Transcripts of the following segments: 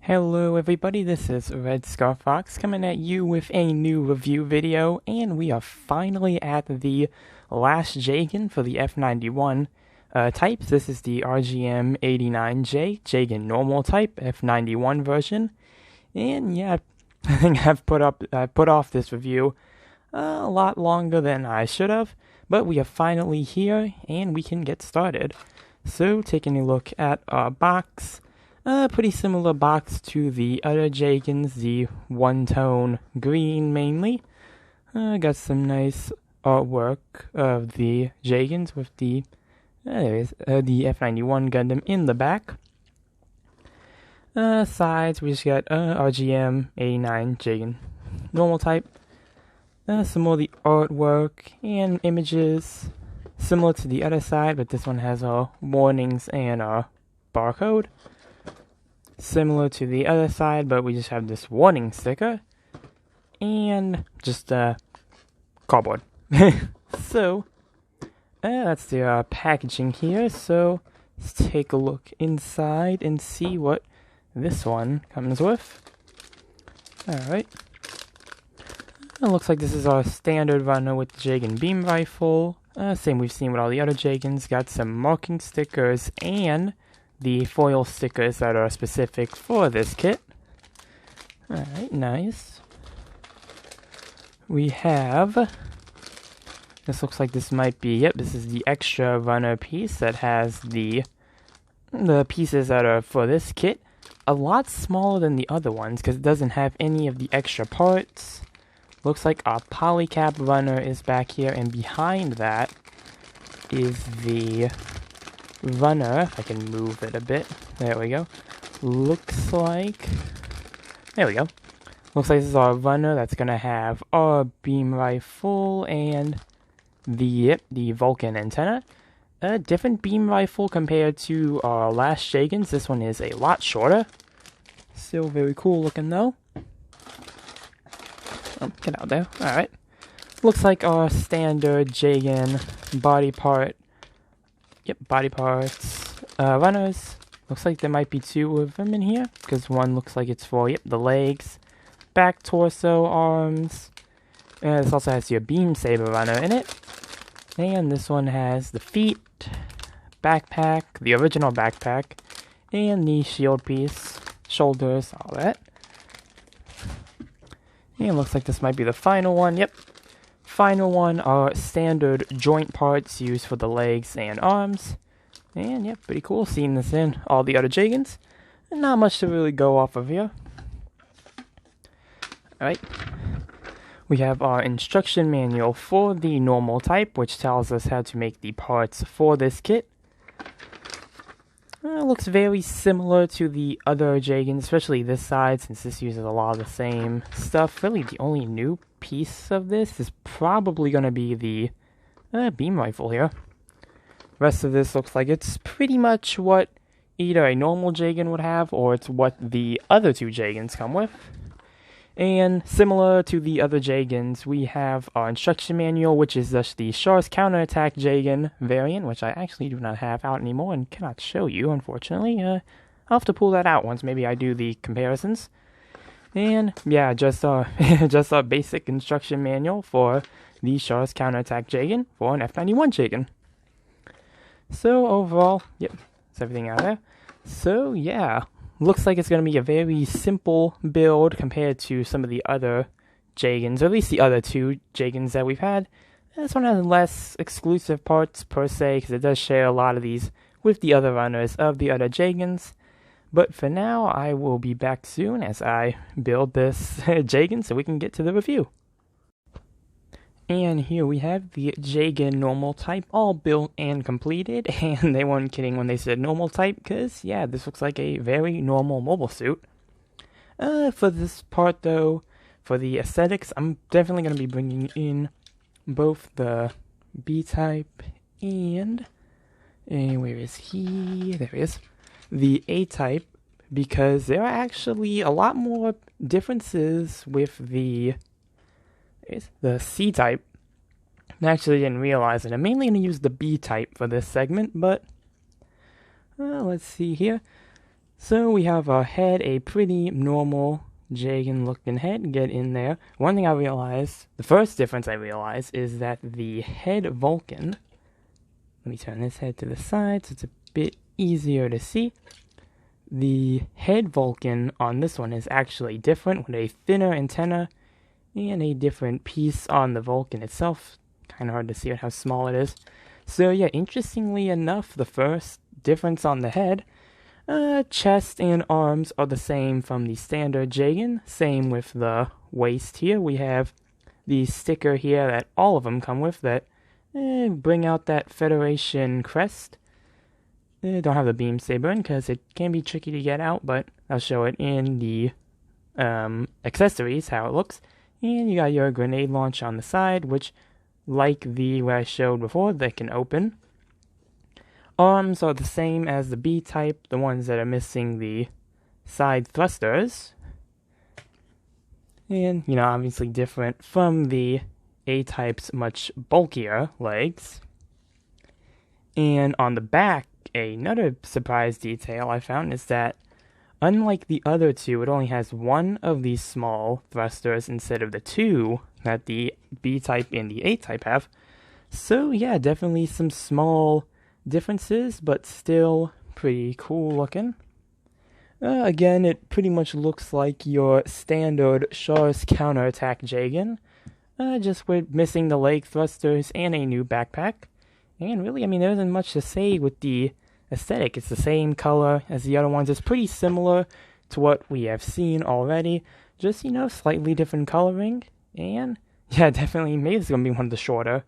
Hello everybody, this is Red Scar Fox coming at you with a new review video, and we are finally at the last Jegan for the F91 types. This is the RGM-89J, Jegan Normal Type, F91 version, and yeah, I think I've put off this review a lot longer than I should have, but we are finally here, and we can get started. So, taking a look at our box. Pretty similar box to the other Jegans, the one-tone green mainly. Got some nice artwork of the Jegans with the F91 Gundam in the back. Sides, we just got RGM-89 Jegan Normal Type. Some more of the artwork and images, similar to the other side, but this one has warnings and a barcode. Similar to the other side, but we just have this warning sticker and just cardboard. So that's the packaging here. So let's take a look inside and see what this one comes with. Alright. It looks like this is our standard runner with the Jegan beam rifle. Same we've seen with all the other Jegans. Got some marking stickers and the foil stickers that are specific for this kit. Alright, nice. We have, this looks like this might be, yep, this is the extra runner piece that has the pieces that are for this kit. A lot smaller than the other ones because it doesn't have any of the extra parts. Looks like our polycap runner is back here, and behind that is the runner. If I can move it a bit. There we go. Looks like, there we go. Looks like this is our runner that's gonna have our beam rifle and the Vulcan antenna. A different beam rifle compared to our last Jegans. This one is a lot shorter. Still very cool looking though. Oh, get out there. Alright. Looks like our standard Jegan body part. Yep, body parts. Runners. Looks like there might be two of them in here, because one looks like it's for, the legs. Back, torso, arms. This also has your beam saber runner in it. And this one has the feet, backpack, the original backpack, and the shield piece, shoulders, all that. And looks like this might be the final one. Yep. Final one are standard joint parts used for the legs and arms. And yeah, pretty cool seeing this in all the other Jegans. And not much to really go off of here. Alright. We have our instruction manual for the normal type, which tells us how to make the parts for this kit. It looks very similar to the other Jegans, especially this side, since this uses a lot of the same stuff. Really, the only new piece of this is probably going to be the beam rifle here. Rest of this looks like it's pretty much what either a normal Jegan would have, or it's what the other two Jegans come with. And similar to the other Jegans, we have our instruction manual, which is just the Char's counterattack Jegan variant, which I actually do not have out anymore and cannot show you, unfortunately. I'll have to pull that out once maybe I do the comparisons. And yeah, just our basic instruction manual for the Char's counterattack Jegan for an F91 Jegan. So overall, yep, that's everything out there. So yeah. Looks like it's going to be a very simple build compared to some of the other Jegans, or at least the other two Jegans that we've had. This one has less exclusive parts per se, because it does share a lot of these with the other runners of the other Jegans. But for now, I will be back soon as I build this Jegan so we can get to the review. And here we have the Jegan Normal Type, all built and completed, and they weren't kidding when they said normal type, because, yeah, this looks like a very normal mobile suit. For this part, though, for the aesthetics, I'm definitely going to be bringing in both the B-type and, where is he? There he is. The A-type, because there are actually a lot more differences with the C-type. I actually didn't realize it. I'm mainly going to use the B-type for this segment, but let's see here. So we have our head, a pretty normal Jegan looking head. Get in there. One thing I realized, the first difference I realized, is that the head Vulcan, let me turn this head to the side so it's a bit easier to see. The head Vulcan on this one is actually different, with a thinner antenna and a different piece on the Vulcan itself. Kind of hard to see how small it is. So yeah, interestingly enough, the first difference on the head, chest and arms are the same from the standard Jegan. Same with the waist here. We have the sticker here that all of them come with that bring out that Federation crest. Don't have the beam saber in because it can be tricky to get out, but I'll show it in the accessories how it looks. And you got your grenade launch on the side, which, like the what I showed before, they can open. Arms are the same as the B type, the ones that are missing the side thrusters. And, you know, obviously different from the A type's much bulkier legs. And on the back, another surprise detail I found is that, unlike the other two, it only has one of these small thrusters instead of the two that the B type and the A type have. So yeah, definitely some small differences, but still pretty cool looking. Again, it pretty much looks like your standard Char's counterattack Jegan, just with missing the leg thrusters and a new backpack. And really, I mean, there isn't much to say with the aesthetic. It's the same color as the other ones. It's pretty similar to what we have seen already, just, you know, slightly different coloring. And yeah, definitely, maybe it's going to be one of the shorter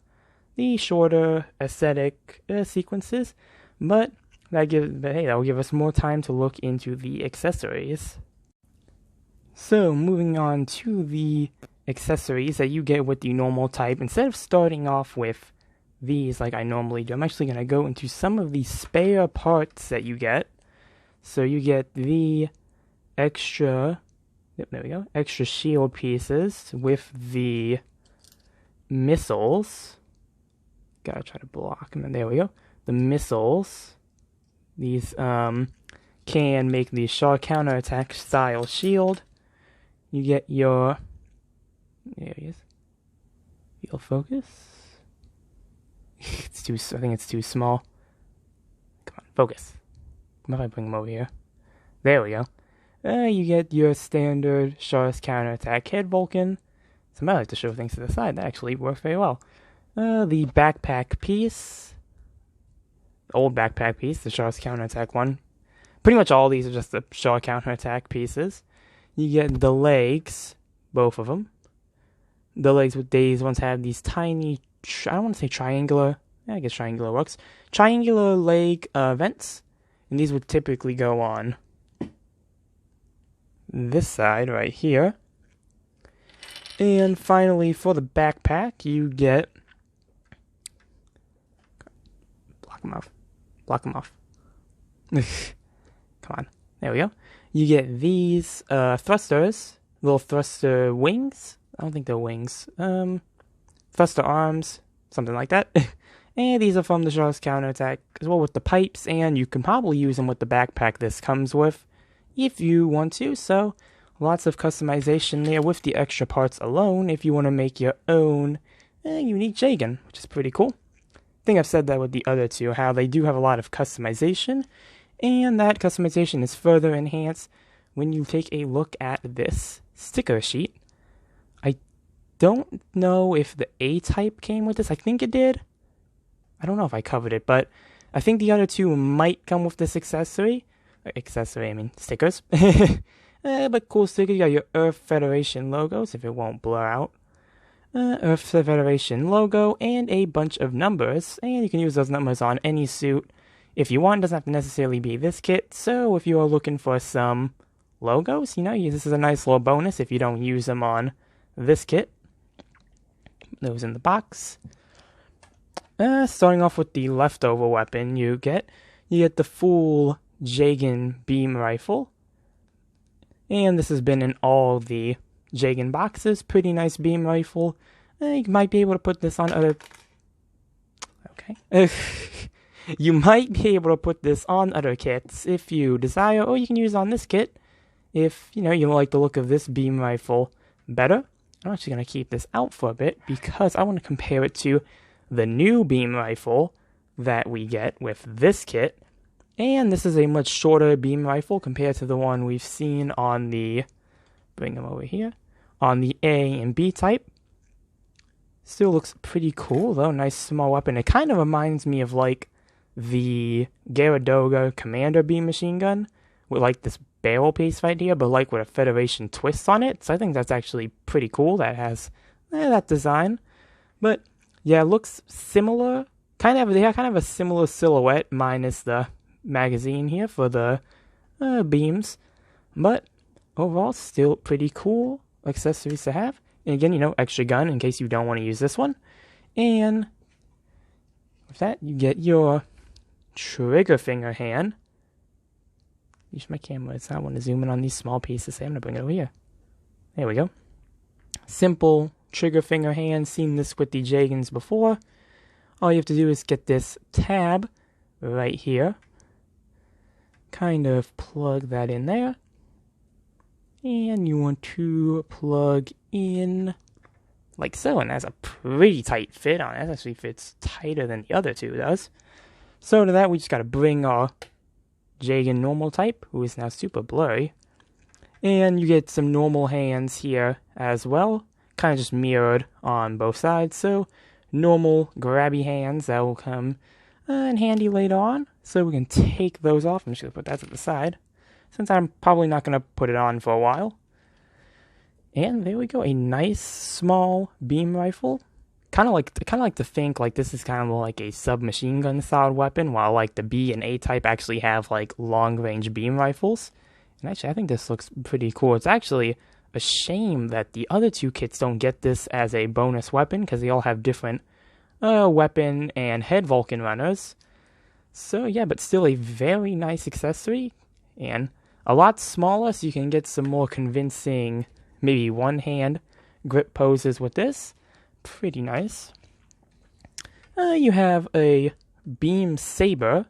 aesthetic sequences, but that will give us more time to look into the accessories. So moving on to the accessories that you get with the normal type, instead of starting off with these like I normally do, I'm actually going to go into some of the spare parts that you get. So you get the extra shield pieces with the missiles. Gotta try to block them, and there we go. The missiles. These can make the Char counterattack style shield. You get your, there he is. Field focus. I think it's too small. Come on, focus. Come on, if I bring him over here. There we go. You get your standard Char's counterattack head Vulcan. So I like to show things to the side. That actually works very well. The backpack piece. The old backpack piece, the Char's counterattack one. Pretty much all these are just the Char counterattack pieces. You get the legs, both of them. The legs with these ones have these tiny, I don't want to say triangular, I guess triangular works. Triangular leg vents. And these would typically go on this side right here. And finally, for the backpack, you get, block them off. Come on, there we go. You get these thrusters, little thruster wings. I don't think they're wings. Thruster arms, something like that. And these are from the Char's counterattack as well with the pipes, and you can probably use them with the backpack this comes with if you want to. So lots of customization there with the extra parts alone if you want to make your own unique Jegan, which is pretty cool. I think I've said that with the other two, how they do have a lot of customization, and that customization is further enhanced when you take a look at this sticker sheet. I don't know if the A-type came with this. I think it did. I don't know if I covered it, but I think the other two might come with this accessory. Stickers. But cool sticker. You got your Earth Federation logos, if it won't blur out. Earth Federation logo, and a bunch of numbers. And you can use those numbers on any suit if you want. It doesn't have to necessarily be this kit. So if you are looking for some logos, you know, this is a nice little bonus if you don't use them on this kit. Those in the box. Starting off with the leftover weapon, you get the full Jegan beam rifle, and this has been in all the Jegan boxes. Pretty nice beam rifle. You might be able to put this on other. Okay. You might be able to put this on other kits if you desire, or you can use it on this kit if, you like the look of this beam rifle better. I'm actually going to keep this out for a bit because I want to compare it to the new beam rifle that we get with this kit. And this is a much shorter beam rifle compared to the one we've seen on the, bring them over here, on the A and B type. Still looks pretty cool though, nice small weapon. It kind of reminds me of like the Garadoga Commander beam machine gun with like this barrel piece right here, but like with a Federation twist on it. So I think that's actually pretty cool. That has that design. But yeah, it looks similar. They have kind of a similar silhouette minus the magazine here for the beams. But overall, still pretty cool accessories to have. And again, extra gun in case you don't want to use this one. And with that, you get your trigger finger hand. Use my camera. I want to zoom in on these small pieces. I'm going to bring it over here. There we go. Simple trigger finger hand. Seen this with the Jegans before. All you have to do is get this tab right here. Kind of plug that in there. And you want to plug in like so, and that's a pretty tight fit on it. That actually fits tighter than the other two does. So to that, we just got to bring our Jegan Normal Type, who is now super blurry. And you get some normal hands here as well, kind of just mirrored on both sides. So normal grabby hands that will come in handy later on. So we can take those off. I'm just going to put that to the side, since I'm probably not going to put it on for a while. And there we go, a nice small beam rifle. Kind of like to think like this is kind of more like a submachine gun style weapon, while like the B and A type actually have like long range beam rifles. And actually, I think this looks pretty cool. It's actually a shame that the other two kits don't get this as a bonus weapon, because they all have different weapon and head Vulcan runners. So yeah, but still a very nice accessory, and a lot smaller, so you can get some more convincing, maybe one-hand grip poses with this. Pretty nice. You have a beam saber,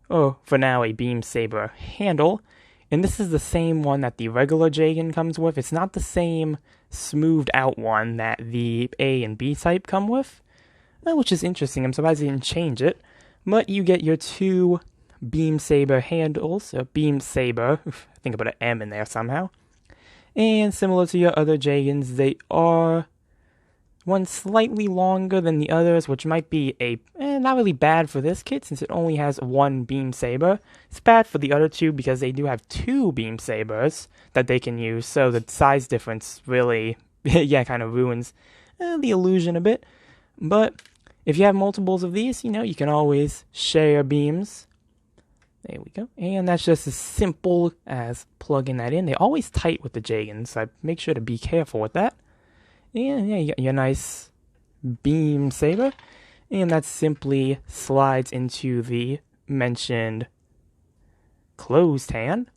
for now a beam saber handle, and this is the same one that the regular Jegan comes with. It's not the same smoothed out one that the A and B type come with, which is interesting. I'm surprised they didn't change it. But you get your two beam saber handles, a beam saber, I think I put an M in there somehow. And similar to your other Jegans, they are one slightly longer than the others, which might be not really bad for this kit since it only has one beam saber. It's bad for the other two because they do have two beam sabers that they can use, so the size difference really, kind of ruins the illusion a bit. But if you have multiples of these, you can always share beams. There we go. And that's just as simple as plugging that in. They're always tight with the Jegans, so make sure to be careful with that. And yeah, you got your nice beam saber. And that simply slides into the mentioned closed hand.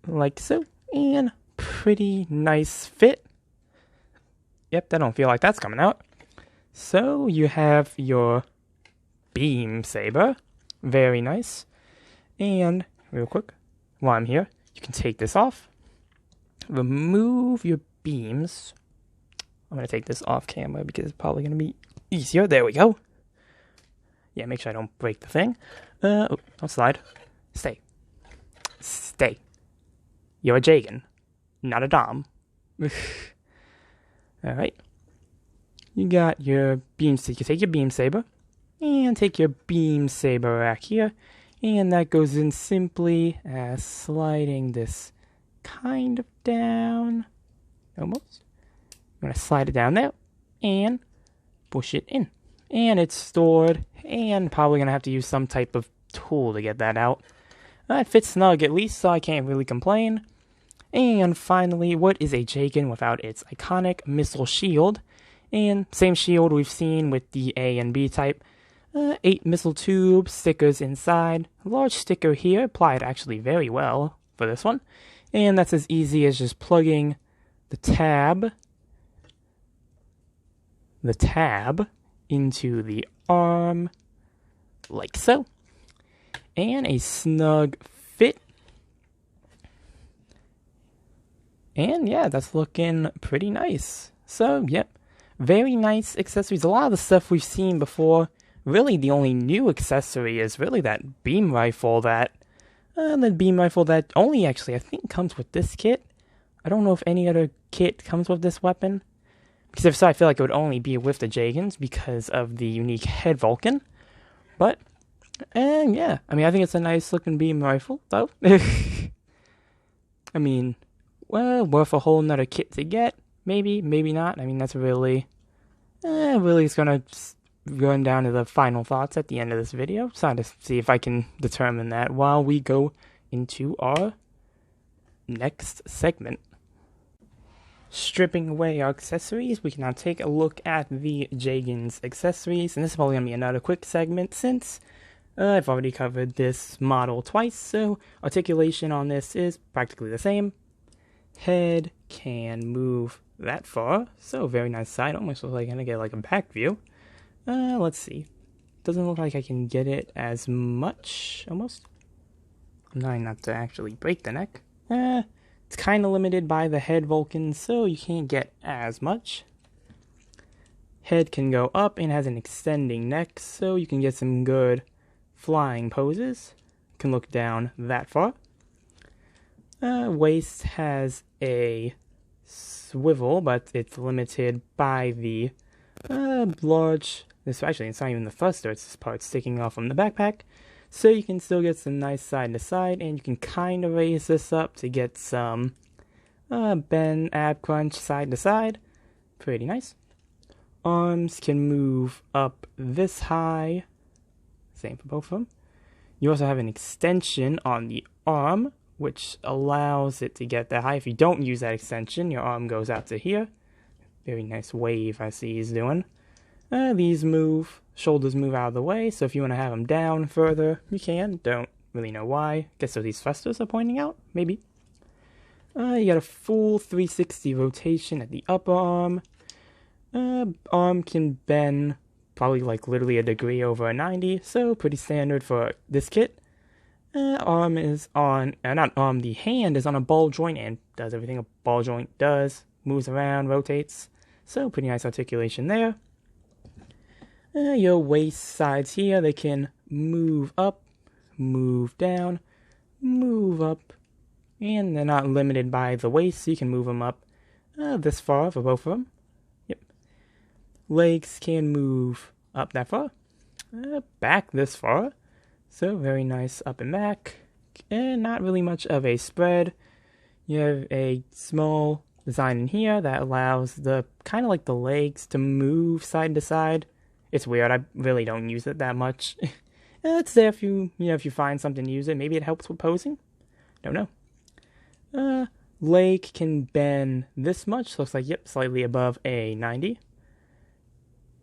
Like so. And pretty nice fit. Yep, I don't feel like that's coming out. So you have your beam saber. Very nice. And real quick, while I'm here, you can take this off. Remove your beams. I'm going to take this off camera because it's probably going to be easier. There we go. Yeah, make sure I don't break the thing. Don't slide. Stay. Stay. You're a Jegan, not a Dom. Alright. You got your beam saber. You take your beam saber. And take your beam saber back here. And that goes in simply as sliding this kind of down. Almost. I'm going to slide it down there. And push it in. And it's stored. And probably going to have to use some type of tool to get that out. It fits snug at least, so I can't really complain. And finally, what is a Jegan without its iconic missile shield? And same shield we've seen with the A and B type. 8 missile tubes, stickers inside. A large sticker here, applied actually very well for this one. And that's as easy as just plugging the tab into the arm like so. And a snug fit. And yeah, that's looking pretty nice. So, yep, very nice accessories. A lot of the stuff we've seen before. Really, the only new accessory is really that beam rifle that only actually, I think, comes with this kit. I don't know if any other kit comes with this weapon. Because if so, I feel like it would only be with the Jegans because of the unique head Vulcan. But, yeah. I mean, I think it's a nice looking beam rifle, though. I mean, well, worth a whole nother kit to get. Maybe, maybe not. I mean, that's really it's gonna run down to the final thoughts at the end of this video. So to see if I can determine that while we go into our next segment. Stripping away our accessories, we can now take a look at the Jegan's accessories, and this is probably going to be another quick segment since I've already covered this model twice, so articulation on this is practically the same. Head can move that far, so very nice side, almost looks like I'm going to get like a back view. Let's see, doesn't look like I can get it as much, almost. I'm trying not to actually break the neck. It's kind of limited by the head Vulcan, so you can't get as much. Head can go up and has an extending neck, so you can get some good flying poses. Can look down that far. Waist has a swivel, but it's limited by the large... It's not even the thruster, it's this part sticking off from the backpack. So you can still get some nice side to side, and you can kind of raise this up to get some bend, ab crunch, side to side. Pretty nice. Arms can move up this high. Same for both of them. You also have an extension on the arm, which allows it to get that high. If you don't use that extension, your arm goes out to here. Very nice wave I see he's doing. These move, shoulders move out of the way, so if you want to have them down further, you can. Don't really know why. Guess so these thrusters are pointing out, maybe. You got a full 360 rotation at the upper arm. Arm can bend probably like literally a degree over a 90, so pretty standard for this kit. Arm is on, the hand is on a ball joint and does everything a ball joint does. Moves around, rotates, so pretty nice articulation there. Your waist sides here, they can move up, move down, move up, and they're not limited by the waist, so you can move them up this far for both of them. Yep. Legs can move up that far, back this far, so very nice up and back, and not really much of a spread. You have a small design in here that allows the kind of like the legs to move side to side. It's weird, I really don't use it that much. It's there if you find something to use it. Maybe it helps with posing. Don't know. Leg can bend this much. Looks like, yep, slightly above a 90.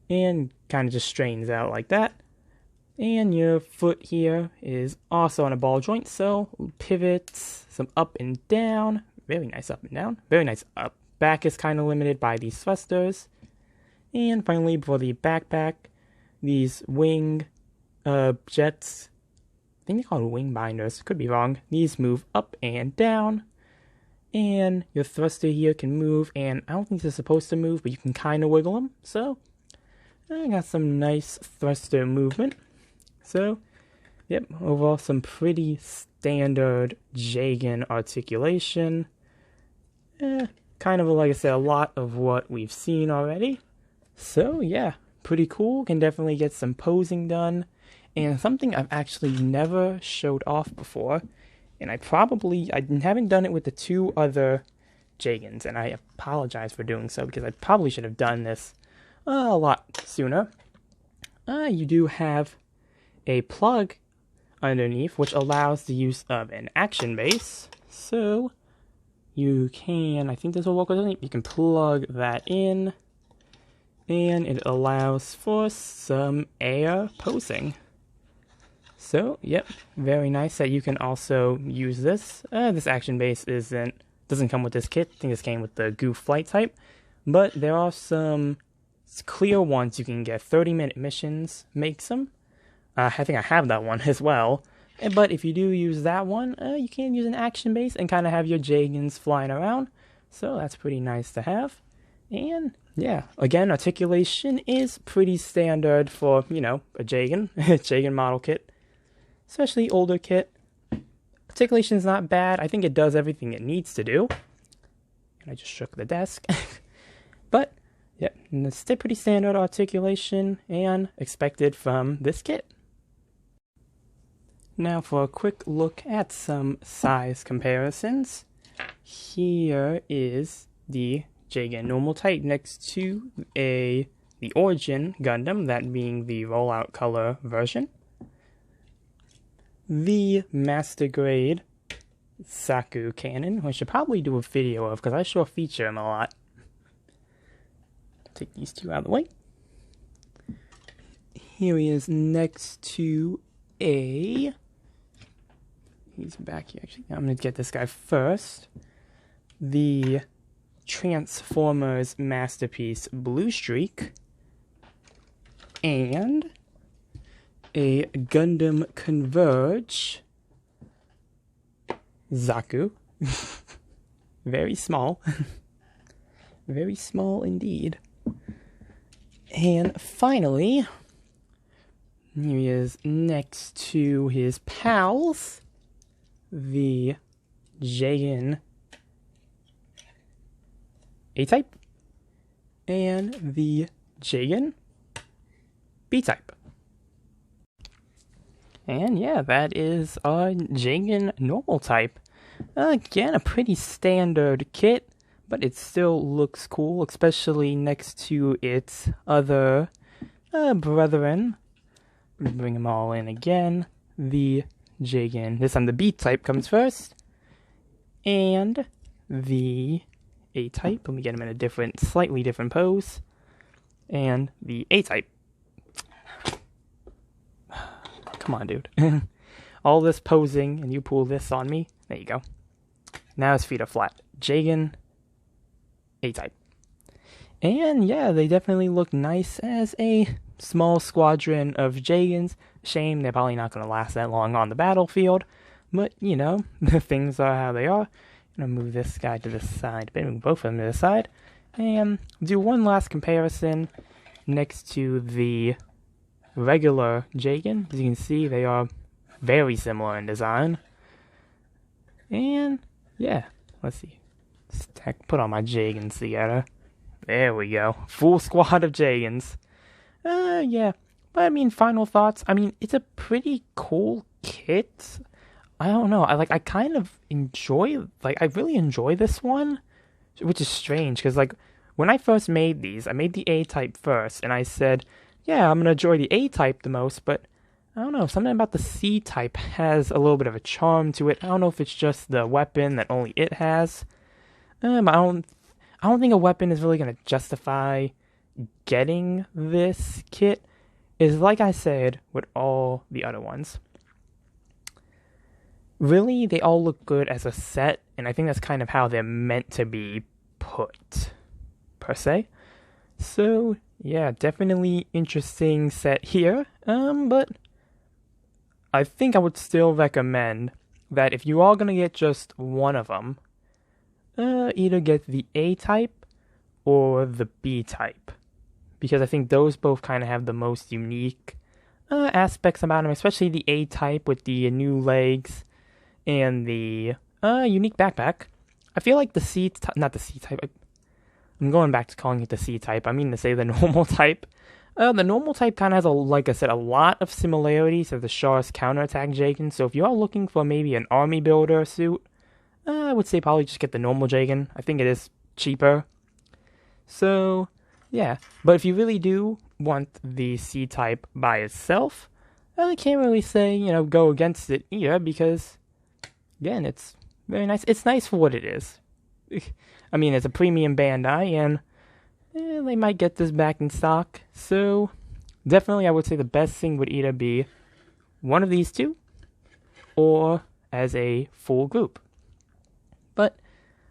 And kind of just straightens out like that. And your foot here is also on a ball joint, so pivots, some up and down. Very nice up and down. Very nice up. Back is kind of limited by these thrusters. And finally, for the backpack, these wing jets, I think they're called wing binders, could be wrong. These move up and down, and your thruster here can move, and I don't think they're supposed to move, but you can kind of wiggle them, so I got some nice thruster movement. So, yep, overall some pretty standard Jegan articulation. Kind of, like I said, a lot of what we've seen already. So, yeah, pretty cool. Can definitely get some posing done. And something I've actually never showed off before. And I haven't done it with the two other Jegans. And I apologize for doing so because I probably should have done this a lot sooner. You do have a plug underneath, which allows the use of an action base. So, you can, I think this will work with it. You can plug that in. And it allows for some air posing. So, yep, very nice that you can also use this. This action base doesn't come with this kit. I think this came with the Goof Flight type. But there are some clear ones you can get. 30-minute missions makes them. I think I have that one as well. But if you do use that one, you can use an action base and kind of have your Jegans flying around. So that's pretty nice to have. And yeah, again, articulation is pretty standard for, you know, a Jegan, Jegan model kit. Especially older kit. Articulation is not bad. I think it does everything it needs to do. And I just shook the desk. But, yeah, it's still pretty standard articulation and expected from this kit. Now for a quick look at some size comparisons. Here is the Jegan Normal Type next to the Origin Gundam, that being the rollout color version. The Master Grade Saku Cannon, which I should probably do a video of because I sure feature him a lot. Take these two out of the way. Here he is next to a... He's back here, actually. I'm going to get this guy first. The Transformers Masterpiece Blue Streak. And a Gundam Converge Zaku. Very small. Very small indeed. And finally, here he is next to his pals. The Jegan A-Type and the Jegan B-Type. And yeah, that is our Jegan Normal Type. Again, a pretty standard kit, but it still looks cool, especially next to its other brethren. Bring them all in again. The Jegan, this time the B-Type comes first, and the A-Type, let me get him in a slightly different pose, and the A-Type. Come on, dude. All this posing, and you pull this on me. There you go. Now his feet are flat. Jegan A-Type. And yeah, they definitely look nice as a small squadron of Jegans. Shame they're probably not going to last that long on the battlefield. But, you know, things are how they are. I'm going to move this guy to the side. Move both of them to the side. And do one last comparison next to the regular Jegan. As you can see, they are very similar in design. And, yeah, let's see. Put on my Jegans together. There we go. Full squad of Jegans. Yeah. But, I mean, final thoughts. I mean, it's a pretty cool kit. I don't know. I kind of enjoy, I really enjoy this one. Which is strange, because, when I first made these, I made the A-Type first, and I said, yeah, I'm going to enjoy the A-Type the most, but I don't know, something about the C-Type has a little bit of a charm to it. I don't know if it's just the weapon that only it has. I don't think a weapon is really going to justify getting this kit. Is like I said with all the other ones. Really, they all look good as a set, and I think that's kind of how they're meant to be put, per se. So, yeah, definitely interesting set here. But I think I would still recommend that if you are going to get just one of them, either get the A-Type or the B-Type. Because I think those both kind of have the most unique aspects about them, especially the A-Type with the new legs and the unique backpack. I feel like the C-Type, not the C-Type, I'm going back to calling it the C-Type, I mean to say the Normal Type. The Normal Type kind of has, like I said, a lot of similarities to the Char's counterattack Jegan, so if you are looking for maybe an army builder suit, I would say probably just get the Normal Jegan. I think it is cheaper. So, yeah. But if you really do want the C-Type by itself, I can't really say, go against it either, because, again, it's very nice. It's nice for what it is. I mean, it's a premium Bandai, and they might get this back in stock. So, definitely I would say the best thing would either be one of these two, or as a full group. But,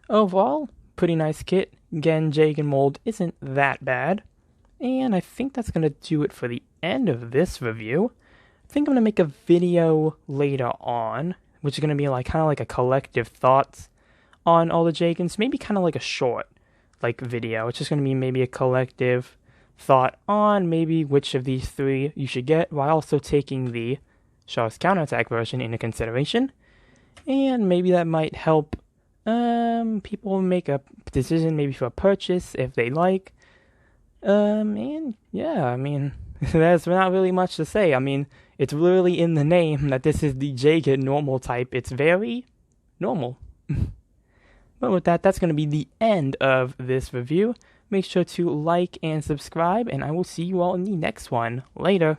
overall, pretty nice kit. Again, Jegan mold isn't that bad. And I think that's going to do it for the end of this review. think I'm gonna make a video later on, which is gonna be like kind of like a collective thoughts on all the Jegans, maybe kind of like a short like video. It's just gonna be maybe a collective thought on maybe which of these three you should get, while also taking the Char's counterattack version into consideration, and maybe that might help people make a decision maybe for a purchase if they like. And yeah, I mean, there's not really much to say. I mean, it's literally in the name that this is the Jegan Normal Type. It's very normal. But with that, that's going to be the end of this review. Make sure to like and subscribe, and I will see you all in the next one. Later.